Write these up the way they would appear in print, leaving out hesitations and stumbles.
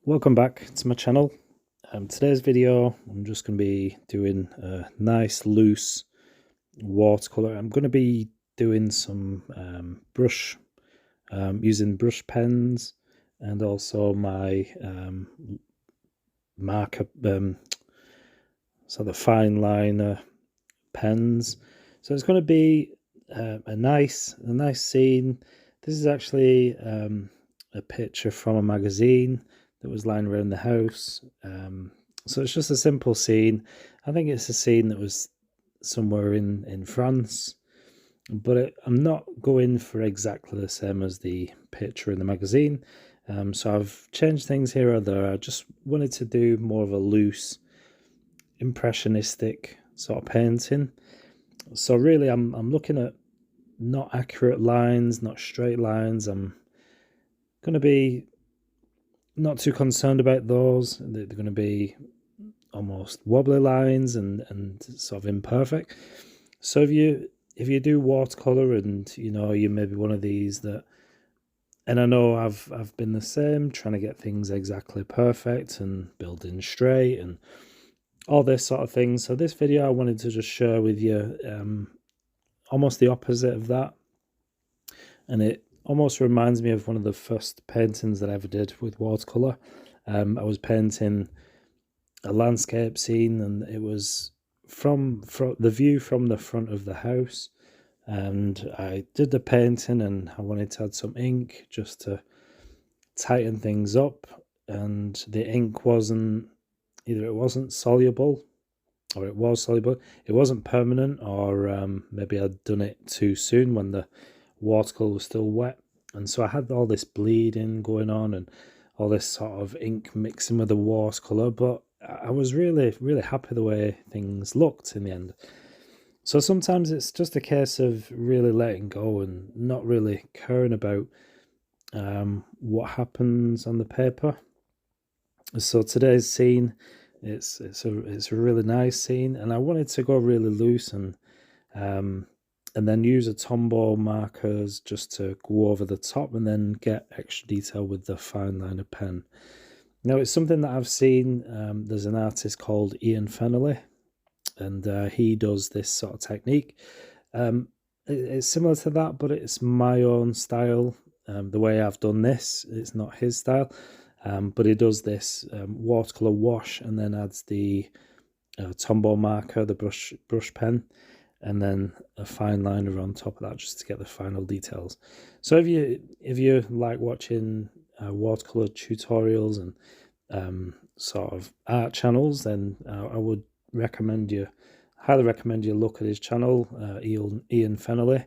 Welcome back to my channel. Today's video I'm just going to be doing a nice loose watercolor. I'm going to be doing some using brush pens and also my marker so the fine liner pens. So it's going to be a nice scene. This is actually a picture from a magazine that was lying around the house. So it's just a simple scene. I think it's a scene that was somewhere in France, but I'm not going for exactly the same as the picture in the magazine. So I've changed things here or there. I just wanted to do more of a loose, impressionistic sort of painting. So really, I'm looking at not accurate lines, not straight lines. I'm going to be not too concerned about those. They're going to be almost wobbly lines and sort of imperfect. So if you do watercolor and you may be one of these that, and I know I've been the same, trying to get things exactly perfect and building straight and all this sort of thing. So this video I wanted to just share with you almost the opposite of that, and it almost reminds me of one of the first paintings that I ever did with watercolor. I was painting a landscape scene, and it was from the view from the front of the house, and I did the painting and I wanted to add some ink just to tighten things up, and the ink wasn't soluble, or it was soluble. It wasn't permanent, or maybe I'd done it too soon when the watercolor was still wet, and so I had all this bleeding going on and all this sort of ink mixing with the watercolor, but I was really happy the way things looked in the end. So sometimes it's just a case of really letting go and not really caring about what happens on the paper. So today's scene, it's a really nice scene, and I wanted to go really loose and then use a Tombow markers just to go over the top and then get extra detail with the fine liner pen. Now it's something that I've seen. There's an artist called Ian Fennelly, and he does this sort of technique. It's similar to that, but it's my own style. The way I've done this, it's not his style, but he does this watercolor wash and then adds the Tombow marker, the brush pen, and then a fine liner on top of that just to get the final details. So if you like watching watercolor tutorials and sort of art channels, then I would highly recommend you look at his channel, Ian Fennelly,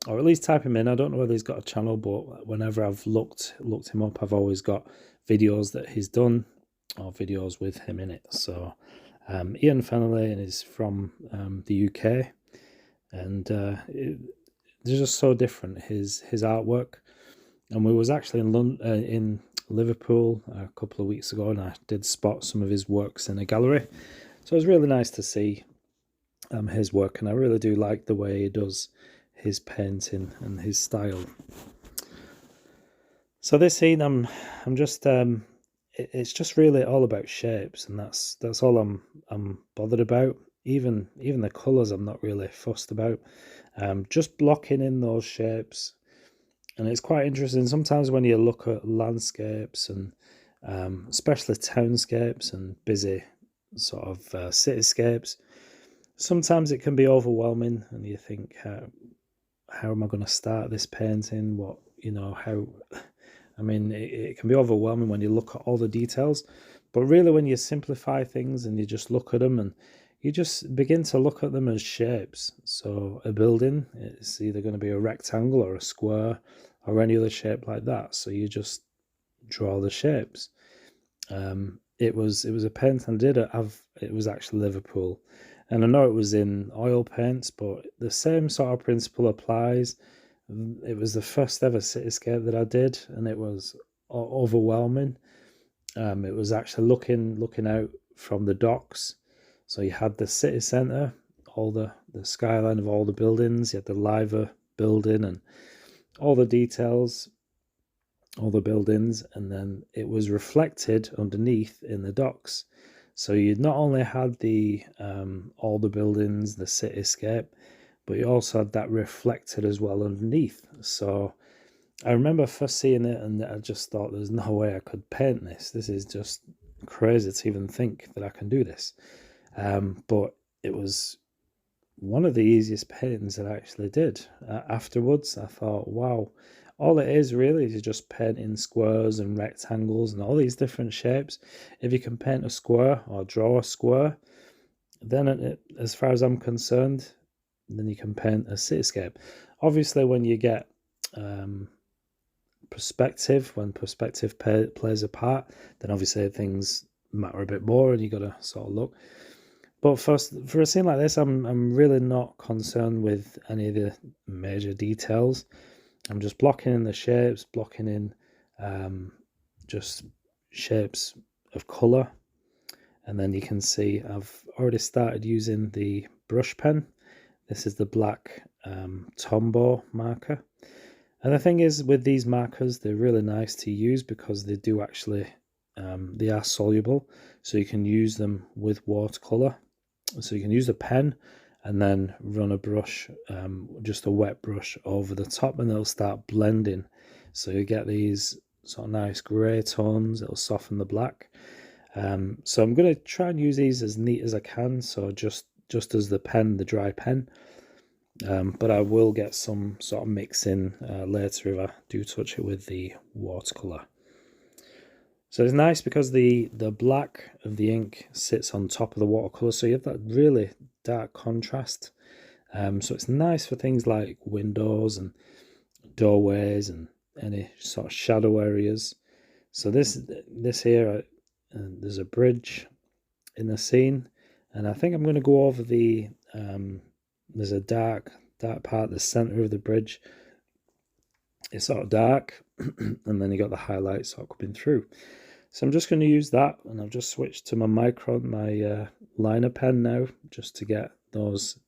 or at least type him in. I don't know whether he's got a channel, but whenever I've looked him up, I've always got videos that he's done or videos with him in it. So Ian Fennelly, and he's from the UK, and they're just so different, his artwork. And we was actually in Liverpool a couple of weeks ago, and I did spot some of his works in a gallery. So it was really nice to see his work, and I really do like the way he does his painting and his style. So this scene, I'm just it's just really all about shapes, and that's all I'm bothered about. Even the colours I'm not really fussed about. Just blocking in those shapes. And it's quite interesting sometimes when you look at landscapes and especially townscapes and busy sort of cityscapes. Sometimes it can be overwhelming, and you think, how am I going to start this painting? How? I mean, it can be overwhelming when you look at all the details, but really when you simplify things and you just look at them and you just begin to look at them as shapes. So a building, it's either going to be a rectangle or a square or any other shape like that. So you just draw the shapes. It was a paint I did. It was actually Liverpool, and I know it was in oil paints, but the same sort of principle applies. It was the first ever cityscape that I did, and it was overwhelming. It was actually looking out from the docks. So you had the city centre, all the skyline of all the buildings. You had the Liver building and all the details. all the buildings, and then it was reflected underneath in the docks. So you not only had the all the buildings, the cityscape, but you also had that reflected as well underneath. So I remember first seeing it, and I just thought, there's no way I could paint this. This is just crazy to even think that I can do this. But it was one of the easiest paintings that I actually did. Afterwards, I thought, wow, all it is really is just painting squares and rectangles and all these different shapes. If you can paint a square or draw a square, then as far as I'm concerned, then you can paint a cityscape. Obviously, when you get perspective, when perspective plays a part, then obviously things matter a bit more, and you got to sort of look. But for a scene like this, I'm really not concerned with any of the major details. I'm just blocking in the shapes, blocking in just shapes of colour. And then you can see I've already started using the brush pen. This is the black Tombow marker. And the thing is, with these markers, they're really nice to use because they do actually, they are soluble. So you can use them with watercolour. So you can use a pen and then run a brush, just a wet brush over the top, and it'll start blending. So you get these sort of nice grey tones. It'll soften the black. So I'm going to try and use these as neat as I can. So just as the pen, the dry pen. But I will get some sort of mix in later if I do touch it with the watercolour. So it's nice because the black of the ink sits on top of the watercolour, so you have that really dark contrast. So it's nice for things like windows and doorways and any sort of shadow areas. So this here, there's a bridge in the scene, and I think I'm going to go over the there's a dark part, the center of the bridge. It's sort of dark, and then you got the highlights sort of coming through. So I'm just going to use that, and I've just switched to my my liner pen now, just to get those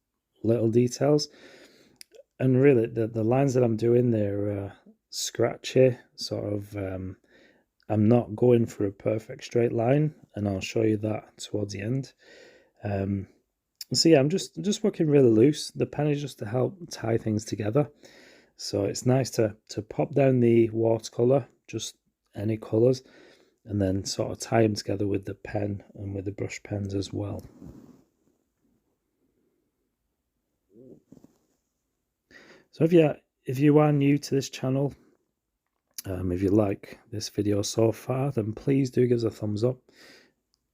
little details. And really, the lines that I'm doing, they're scratchy, sort of. I'm not going for a perfect straight line, and I'll show you that towards the end. So yeah, I'm just working really loose. The pen is just to help tie things together. So it's nice to pop down the watercolor, just any colors, and then sort of tie them together with the pen and with the brush pens as well. So if you are new to this channel, if you like this video so far, then please do give us a thumbs up.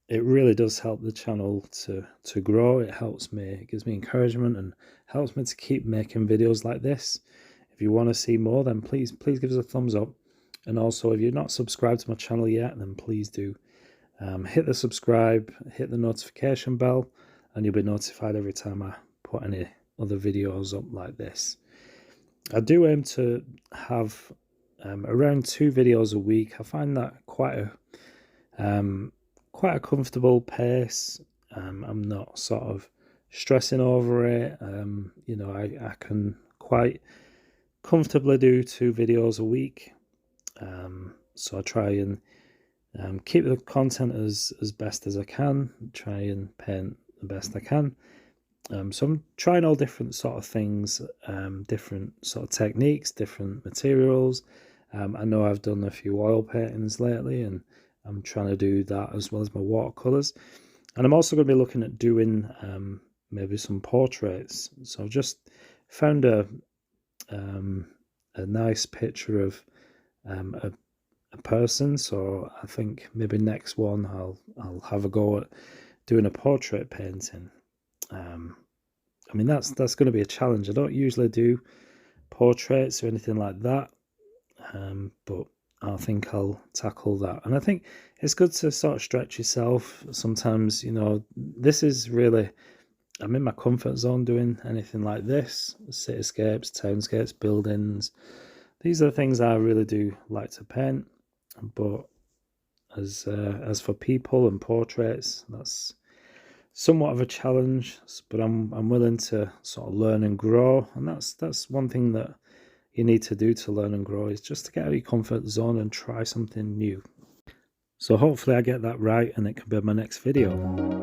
It really does help the channel to grow. It helps me, it gives me encouragement and helps me to keep making videos like this. If you want to see more, then please give us a thumbs up. And also, if you're not subscribed to my channel yet, then please do hit the subscribe, hit the notification bell, and you'll be notified every time I put any other videos up like this. I do aim to have around 2 videos a week. I find that quite a comfortable pace. I'm not sort of stressing over it. You know, I can quite comfortably do 2 videos a week. So I try and keep the content as best as I can, try and paint the best I can. So I'm trying all different sort of things, different sort of techniques, different materials. I know I've done a few oil paintings lately, and I'm trying to do that as well as my watercolors. And I'm also going to be looking at doing maybe some portraits. So I've just found a nice picture of a person, so I think maybe next one I'll have a go at doing a portrait painting. I mean, that's going to be a challenge. I don't usually do portraits or anything like that, but I think I'll tackle that. And I think it's good to sort of stretch yourself. Sometimes, you know, this is really, I'm in my comfort zone doing anything like this. Cityscapes, townscapes, buildings. These are the things I really do like to paint. But as for people and portraits, that's somewhat of a challenge. But I'm willing to sort of learn and grow. And that's one thing that, you need to do to learn and grow, is just to get out of your comfort zone and try something new. So hopefully I get that right and it can be my next video.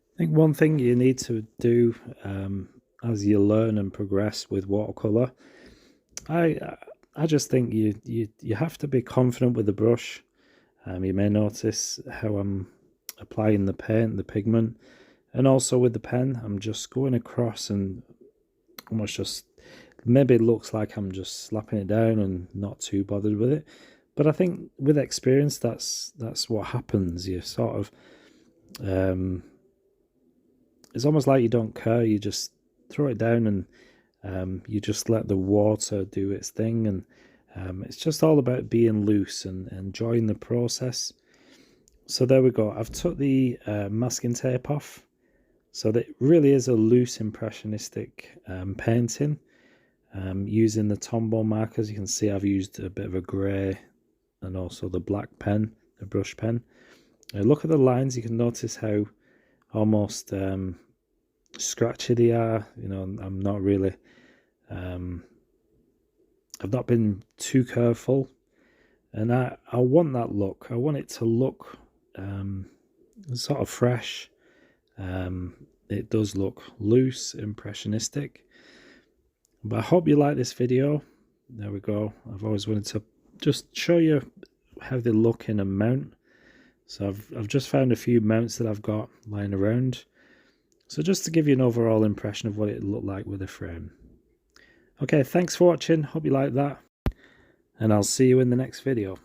I think one thing you need to do as you learn and progress with watercolor, I just think you have to be confident with the brush. You may notice how I'm applying the paint, the pigment, and also with the pen, I'm just going across and almost just, maybe it looks like I'm just slapping it down and not too bothered with it. But I think with experience, that's what happens. You sort of, it's almost like you don't care. You just throw it down and you just let the water do its thing. And it's just all about being loose and enjoying the process. So there we go. I've took the masking tape off. So that really is a loose impressionistic painting. Using the Tombow markers, you can see I've used a bit of a grey and also the black pen, the brush pen. Look at the lines, you can notice how almost scratchy they are. You know, I'm not really, I've not been too careful, and I want that look. I want it to look sort of fresh. It does look loose, impressionistic. But I hope you like this video. There we go. I've always wanted to just show you how they look in a mount. So I've just found a few mounts that I've got lying around. So just to give you an overall impression of what it looked like with a frame. Okay, thanks for watching. Hope you like that. And I'll see you in the next video.